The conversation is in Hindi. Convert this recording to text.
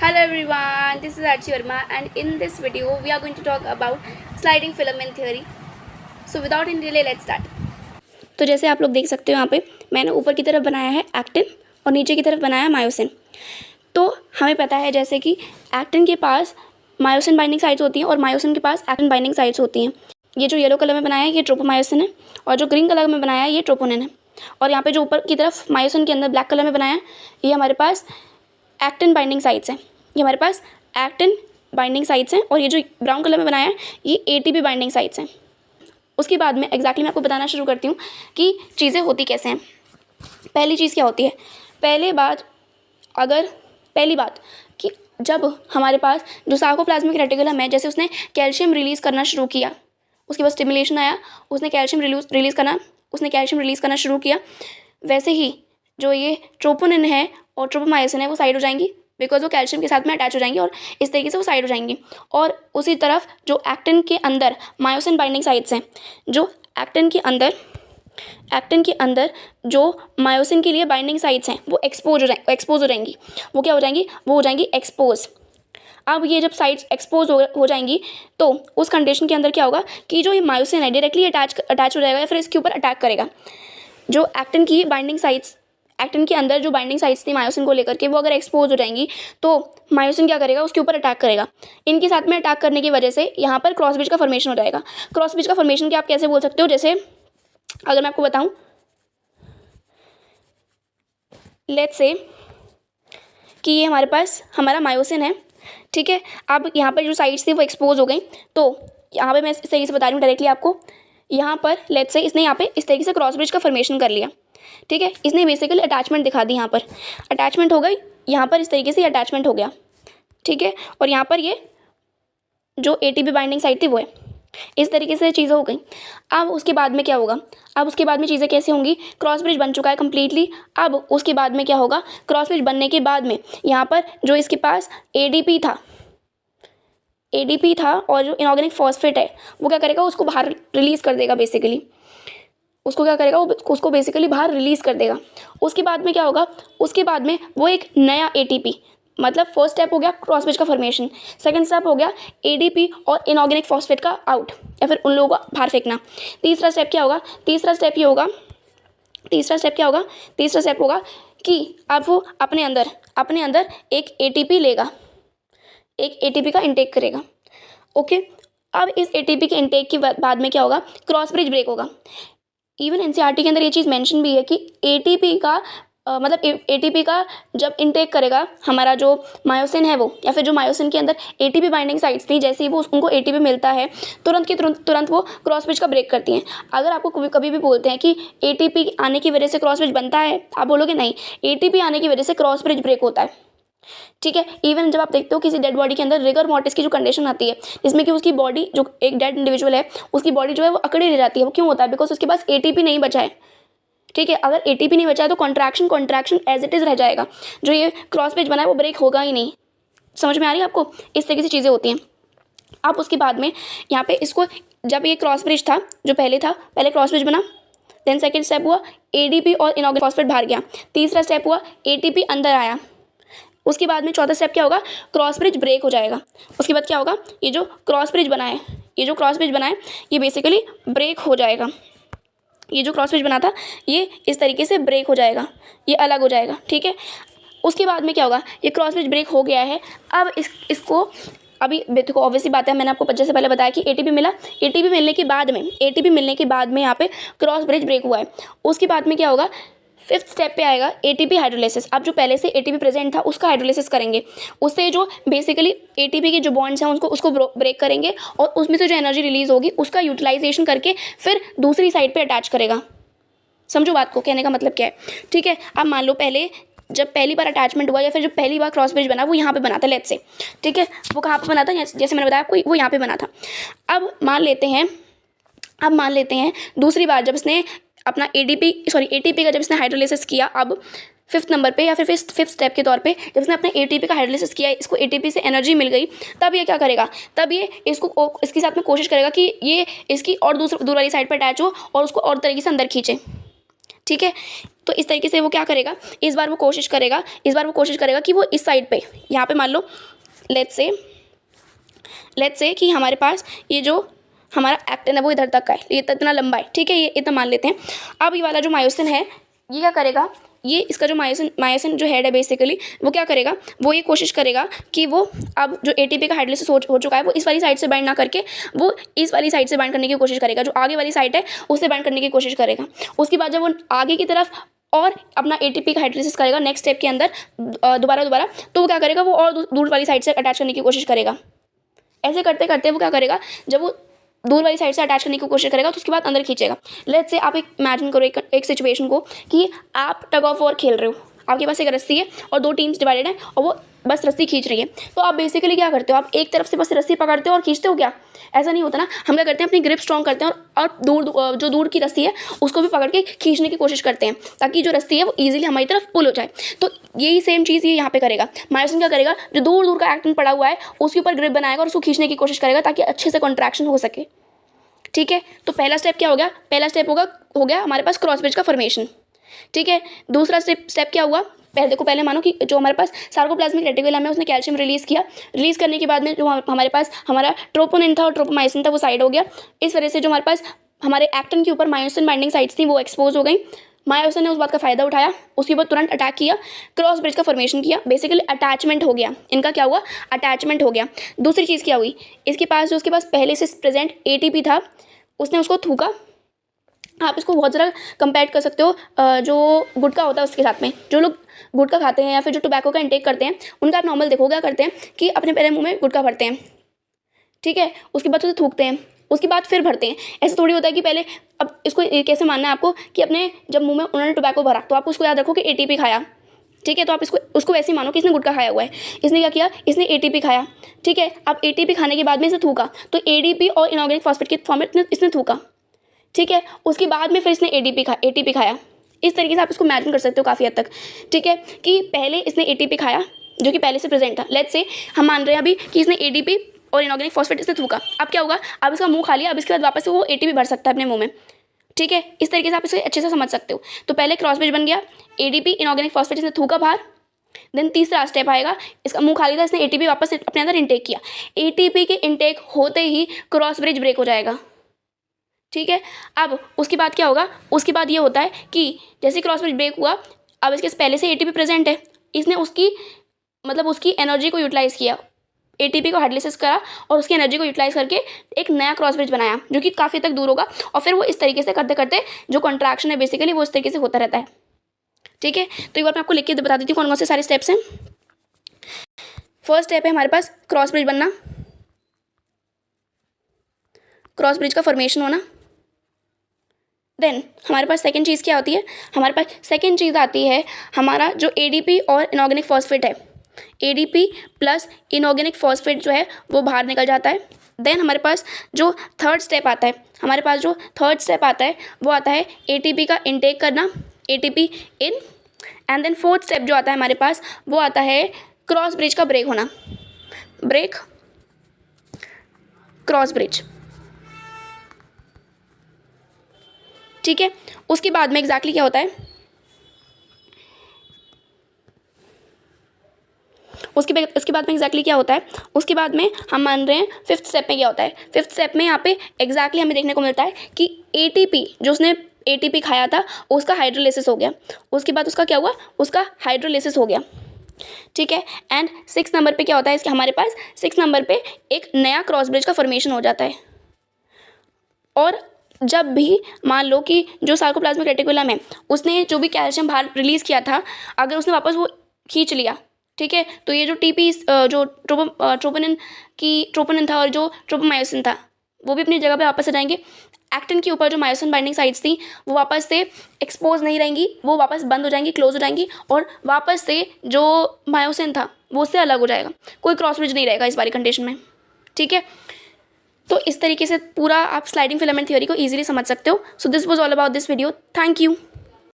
Hello everyone, this is Archie Verma and in this video we are going to talk about sliding filament theory. So without any delay let's start. तो जैसे आप लोग देख सकते हो यहाँ पे मैंने ऊपर की तरफ बनाया है एक्टिन और नीचे की तरफ बनाया मायोसिन। तो हमें पता है जैसे कि एक्टिन के पास मायोसिन बाइंडिंग साइट्स होती हैं और मायोसिन के पास एक्टिन बाइंडिंग साइट्स होती हैं। ये जो येलो कलर में बनाया है ये ट्रोपोमायोसिन है और जो ग्रीन कलर में बनाया है ये ट्रोपोनिन है। और यहाँ पे जो ऊपर की तरफ मायोसिन के अंदर ब्लैक कलर में बनाया है ये हमारे पास एक्टिन बाइंडिंग साइट्स हैं। ये हमारे पास एक्टिन बाइंडिंग साइट्स हैं और ये जो ब्राउन कलर में बनाया है ये एटीपी बाइंडिंग साइट्स हैं। उसके बाद में एग्जैक्टली मैं आपको बताना शुरू करती हूँ कि चीज़ें होती कैसे हैं। पहली चीज़ क्या होती है, पहली बात कि जब हमारे पास जो सार्कोप्लाज्मिक रेटिकुलम है जैसे उसने कैल्शियम रिलीज़ करना शुरू किया, उसके बाद स्टिमुलेशन आया, उसने कैल्शियम रिलीज़ करना शुरू किया, वैसे ही जो ये ट्रोपोनिन है और ट्रोपोमायोसिन है वो साइड हो जाएंगी बिकॉज वो कैल्शियम के साथ में अटैच हो जाएंगी और इस तरीके से वो साइड हो जाएंगी। और उसी तरफ जो एक्टिन के अंदर मायोसिन बाइंडिंग साइट्स हैं, जो एक्टिन के अंदर जो मायोसिन के लिए बाइंडिंग साइट्स हैं वो एक्सपोज हो जाएंगी। वो क्या हो जाएंगी, वो हो जाएंगी एक्सपोज। अब ये जब साइट्स एक्सपोज हो जाएंगी तो उस कंडीशन के अंदर क्या होगा कि जो ये मायोसिन है डायरेक्टली अटैच हो जाएगा या फिर इसके ऊपर अटैक करेगा। जो एक्टिन के अंदर जो बाइंडिंग साइट्स थी मायोसिन को लेकर के वो अगर एक्सपोज हो जाएंगी तो मायोसिन क्या करेगा, उसके ऊपर अटैक करेगा। इनके साथ में अटैक करने की वजह से यहाँ पर क्रॉस ब्रिज का फॉर्मेशन हो जाएगा। क्रॉस ब्रिज का फॉर्मेशन क्या आप कैसे बोल सकते हो, जैसे अगर मैं आपको बताऊं, लेट्स से कि ये हमारे पास हमारा मायोसिन है, ठीक है। अब यहाँ पर जो साइड्स थी वो एक्सपोज हो गई तो यहाँ पे मैं इस तरीके से बता रही हूँ डायरेक्टली आपको। यहाँ पर लेट्स से इसने यहाँ पे इस तरीके से क्रॉस ब्रिज का फॉर्मेशन कर लिया, ठीक है। इसने बेसिकली अटैचमेंट दिखा दी, यहाँ पर अटैचमेंट हो गई, यहाँ पर इस तरीके से अटैचमेंट हो गया, ठीक है। और यहाँ पर ये जो एटीपी बाइंडिंग साइट थी वो है, इस तरीके से चीज़ें हो गई। अब उसके बाद में क्या होगा, अब उसके बाद में चीज़ें कैसे होंगी, क्रॉस ब्रिज बन चुका है कम्प्लीटली। अब उसके बाद में क्या होगा, क्रॉस ब्रिज बनने के बाद में यहाँ पर जो इसके पास एडीपी था और जो इनऑर्गेनिक फॉस्फेट है वो क्या करेगा, उसको बाहर रिलीज़ कर देगा। बेसिकली उसको क्या करेगा, उसको बेसिकली बाहर रिलीज़ कर देगा। उसके बाद में क्या होगा, उसके बाद में वो एक नया एटीपी, मतलब फर्स्ट स्टेप हो गया क्रॉस ब्रिज का फॉर्मेशन, सेकंड स्टेप हो गया एडीपी और इनऑर्गेनिक फॉस्फेट का आउट या फिर उन लोगों को बाहर फेंकना। तीसरा स्टेप क्या होगा, तीसरा स्टेप होगा कि अब वो अपने अंदर एक एटीपी लेगा, एक एटीपी का इंटेक करेगा, ओके। अब इस एटीपी के इंटेक के बाद में क्या होगा, क्रॉस ब्रिज ब्रेक होगा। इवन एनसीईआरटी के अंदर ये चीज़ मेंशन भी है कि एटीपी का एटीपी का जब इनटेक करेगा हमारा जो मायोसिन है वो, या फिर जो मायोसिन के अंदर एटीपी बाइंडिंग साइट्स थी, जैसे ही वो उनको एटीपी मिलता है तुरंत वो क्रॉस ब्रिज का ब्रेक करती हैं। अगर आपको कभी भी बोलते हैं कि एटीपी आने की वजह से क्रॉस ब्रिज बनता है, आप बोलोगे नहीं, एटीपी आने की वजह से क्रॉस ब्रिज ब्रेक होता है, ठीक है। इवन जब आप देखते हो किसी डेड बॉडी के अंदर रिगर मॉर्टिस की जो कंडीशन आती है जिसमें कि उसकी बॉडी, जो एक डेड इंडिविजुअल है उसकी बॉडी जो है वो अकड़ी रह जाती है, वो क्यों होता है, बिकॉज उसके पास एटीपी नहीं बचा है, ठीक है। अगर एटीपी नहीं बचा है तो कॉन्ट्रैक्शन एज इट इज़ रह जाएगा, जो ये क्रॉस ब्रिज बना है वो ब्रेक होगा ही नहीं। समझ में आ रही है आपको, इस तरीके से चीज़ें होती हैं। अब उसके बाद में यहाँ पे इसको, जब ये क्रॉस ब्रिज था जो पहले क्रॉस ब्रिज बना, देन सेकेंड स्टेप हुआ एडीपी और इनऑर्गेनिक फॉस्फेट बाहर गया, तीसरा स्टेप हुआ एटीपी अंदर आया, उसके बाद में चौथा स्टेप क्या होगा, क्रॉस ब्रिज ब्रेक हो जाएगा। उसके बाद क्या होगा, ये जो क्रॉस ब्रिज बना है ये बेसिकली ब्रेक हो जाएगा। ये जो क्रॉस ब्रिज बना था ये इस तरीके से ब्रेक हो जाएगा, ये अलग हो जाएगा, ठीक है। उसके बाद में क्या होगा, ये क्रॉस ब्रिज ब्रेक हो गया है। अब इसको अभी देखो ऑब्वियसली बात है, मैंने आपको जैसे पहले बताया कि एटीपी मिला, एटीपी मिलने के बाद में यहाँ पे क्रॉस ब्रिज ब्रेक हुआ है। उसके बाद में क्या होगा, फिफ्थ स्टेप पे आएगा एटीपी हाइड्रोलाइसिस। अब जो पहले से एटीपी प्रेजेंट था उसका हाइड्रोलाइसिस करेंगे, उससे जो बेसिकली एटीपी के जो बॉन्ड्स हैं उसको ब्रेक करेंगे और उसमें से जो एनर्जी रिलीज होगी उसका यूटिलाइजेशन करके फिर दूसरी साइड पे अटैच करेगा। समझो बात को, कहने का मतलब क्या है, ठीक है। अब मान लो जब पहली बार अटैचमेंट हुआ या फिर जब पहली बार क्रॉस ब्रिज बना वो यहाँ पे बना था, लेट्स से, ठीक है। वो कहाँ पे बना था, जैसे मैंने बताया आपको, वो यहाँ पे बना था। अब मान लेते हैं दूसरी बार जब इसने अपना एटीपी का जब इसने हाइड्रोलाइसिस किया, अब फिफ्थ नंबर पे या फिर फिफ्थ स्टेप के तौर पे जब इसने अपने एटीपी का हाइड्रोलाइसिस किया, इसको एटीपी से एनर्जी मिल गई, तब ये क्या करेगा, तब ये इसके साथ में कोशिश करेगा कि ये इसकी और दूर वाली साइड पर अटैच हो और उसको और तरीके से अंदर खींचे, ठीक है। तो इस तरीके से वो क्या करेगा, इस बार वो कोशिश करेगा कि वो इस साइड पे, यहाँ पे मान लो लेट्स से कि हमारे पास ये जो हमारा एक्टिन है वो इधर तक का है, ये इतना लंबा है, ठीक है, ये इतना मान लेते हैं। अब ये वाला जो मायोसिन है ये क्या करेगा, ये इसका जो मायोसिन जो हेड है बेसिकली वो क्या करेगा, वो ये कोशिश करेगा कि वो अब जो एटीपी का हाइड्रोलाइसिस हो चुका है वो इस वाली साइड से बाइंड ना करके वो इस वाली साइड से बाइंड करने की कोशिश करेगा, जो आगे वाली साइड है उससे बाइंड करने की कोशिश करेगा। उसके बाद जब वो आगे की तरफ और अपना एटीपी का हाइड्रोलाइसिस करेगा नेक्स्ट स्टेप के अंदर दोबारा, तो वो क्या करेगा, वो और दूर वाली साइड से अटैच करने की कोशिश करेगा। ऐसे करते करते वो क्या करेगा, जब वो दूर वाली साइड से अटैच करने की कोशिश करेगा तो उसके बाद अंदर खींचेगा। लेट्स से आप एक इमेजिन करो एक सिचुएशन को कि आप टग ऑफ वॉर खेल रहे हो, आपके पास एक रस्सी है और 2 टीम्स डिवाइडेड है और वो बस रस्सी खींच रही है। तो आप बेसिकली क्या करते हो, आप एक तरफ से बस रस्सी पकड़ते हो और खींचते हो क्या, ऐसा नहीं होता ना। हम क्या करते हैं, अपनी ग्रिप स्ट्रॉन्ग करते हैं और जो दूर की रस्सी है उसको भी पकड़ के खींचने की कोशिश करते हैं ताकि जो रस्सी है वो ईजिली हमारी तरफ पुल हो जाए। तो यही सेम चीज़ ये यहाँ पे करेगा। मायोसिन क्या करेगा, जो दूर दूर का एक्टिन पड़ा हुआ है उसके ऊपर ग्रिप बनाएगा और उसको खींचने की कोशिश करेगा ताकि अच्छे से कॉन्ट्रैक्शन हो सके, ठीक है। तो पहला स्टेप क्या हो गया, पहला स्टेप हो गया हमारे पास क्रॉस ब्रिज का फॉर्मेशन, ठीक है। दूसरा स्टेप क्या हुआ, पहले मानो कि जो हमारे पास सार्कोप्लाज्मिक रेटिकुलम है उसने कैल्शियम रिलीज़ करने के बाद में जो हमारे पास हमारा ट्रोपोनिन था और ट्रोपोमाइसिन था वो साइड हो गया। इस वजह से जो हमारे पास हमारे एक्टिन के ऊपर मायोसिन बाइंडिंग साइट्स थी वो एक्सपोज हो गई। मायोसिन ने उस बात का फ़ायदा उठाया, उसके बाद तुरंत अटैक किया, क्रॉस ब्रिज का फॉर्मेशन किया, बेसिकली अटैचमेंट हो गया। इनका क्या हुआ, अटैचमेंट हो गया। दूसरी चीज़ क्या हुई, उसके पास पहले से प्रेजेंट एटीपी था, उसने उसको थूका। आप इसको बहुत ज़्यादा कंपेयर कर सकते हो जो गुटखा होता है उसके साथ में। जो लोग गुटखा खाते हैं या फिर जो टोबैको का इंटेक करते हैं उनका आप नॉर्मल देखो क्या करते हैं कि अपने पहले मुंह में गुटखा भरते हैं, ठीक है, उसके बाद उसे थूकते हैं, उसके बाद फिर भरते हैं। ऐसा थोड़ी होता है कि पहले, अब इसको कैसे मानना है आपको कि अपने जब मुंह में उन्होंने टोबैको भरा तो आप उसको याद रखो कि एटीपी खाया, ठीक है। तो आप उसको वैसे ही मानो कि इसने गुटखा खाया हुआ है। इसने क्या किया, इसने एटीपी खाया, ठीक है। अब एटीपी खाने के बाद में इसे थूका तो एडीपी और इनऑर्गेनिक फॉस्फेट के फॉर्म में इसने थूका, ठीक है। उसके बाद में फिर इसने एटीपी खाया। इस तरीके से आप इसको इमेजिन कर सकते हो काफ़ी हद तक, ठीक है, कि पहले इसने एटीपी खाया जो कि पहले से प्रेजेंट था। लेट्स से हम मान रहे हैं अभी कि इसने एडीपी और इनऑर्गेनिक फॉस्फेट इसने थूका। अब क्या होगा, अब इसका मुंह खा लिया, अब इसके बाद वापस से वो एटीपी भर सकता है अपने मुंह में, ठीक है। इस तरीके से आप इसे अच्छे से समझ सकते हो। तो पहले क्रॉस ब्रिज बन गया, एडीपी इनऑर्गेनिक फॉस्फेट इसने थूका बाहर। देन तीसरा स्टेप आएगा, इसका मुंह खाली था, इसने एटीपी वापस अपने अंदर इंटेक किया। एटीपी के इंटेक होते ही क्रॉस ब्रिज ब्रेक हो जाएगा, ठीक है। अब उसके बाद क्या होगा, उसके बाद ये होता है कि जैसे क्रॉस ब्रिज ब्रेक हुआ, अब इसके पहले से एटीपी प्रेजेंट है, इसने उसकी एनर्जी को यूटिलाइज किया, एटीपी को हाइड्रोलाइसिस करा और उसकी एनर्जी को यूटिलाइज करके एक नया क्रॉस ब्रिज बनाया जो कि काफ़ी तक दूर होगा। और फिर वो इस तरीके से करते करते जो कॉन्ट्रैक्शन है बेसिकली वो इस तरीके से होता रहता है, ठीक है। तो एक बार मैं आपको लिख के बता देती हूँ कौन कौन से सारे स्टेप्स हैं। फर्स्ट स्टेप है हमारे पास क्रॉस ब्रिज बनना, क्रॉस ब्रिज का फॉर्मेशन होना। देन हमारे पास सेकंड चीज़ क्या होती है, हमारे पास सेकंड चीज़ आती है हमारा जो एडीपी और इनऑर्गेनिक फॉस्फेट है, एडीपी प्लस इनऑर्गेनिक फॉस्फेट जो है वो बाहर निकल जाता है। देन हमारे पास जो थर्ड स्टेप आता है वो आता है एटीपी का इनटेक करना, ATP in. And then fourth step जो आता है हमारे पास वो आता है क्रॉस ब्रिज का ब्रेक होना, ब्रेक क्रॉस ब्रिज, ठीक है। उसके बाद में एग्जैक्टली क्या होता है, उसके बाद में एग्जैक्टली क्या होता है, उसके बाद में हम मान रहे हैं फिफ्थ स्टेप में क्या होता है। फिफ्थ स्टेप में यहाँ पे एग्जैक्टली हमें देखने को मिलता है कि एटीपी जो उसने एटीपी खाया था उसका हाइड्रोलाइसिस हो गया। उसके बाद उसका क्या हुआ, उसका हाइड्रोलाइसिस हो गया, ठीक है। एंड 6 नंबर पे क्या होता है, इसके हमारे पास 6 नंबर पे एक नया क्रॉस ब्रिज का फॉर्मेशन हो जाता है। और जब भी मान लो कि जो सार्कोप्लाज्मिक रेटिकुलम है उसने जो भी कैल्शियम बाहर रिलीज़ किया था, अगर उसने वापस वो खींच लिया, ठीक है, तो ये जो टीपी जो ट्रोपोनिन था और जो ट्रोपोमायोसिन था वो भी अपनी जगह पे वापस आ जाएंगे। एक्टिन के ऊपर जो मायोसिन बाइंडिंग साइट्स थी वो वापस से एक्सपोज नहीं रहेंगी, वो वापस बंद हो जाएंगी, क्लोज हो जाएंगी, और वापस से जो मायोसिन था वो उससे अलग हो जाएगा। कोई क्रॉस ब्रिज नहीं रहेगा इस वाली कंडीशन में, ठीक है। तो इस तरीके से पूरा आप स्लाइडिंग फिलामेंट थ्योरी को ईजिली समझ सकते हो। So this was all about this video. Thank you.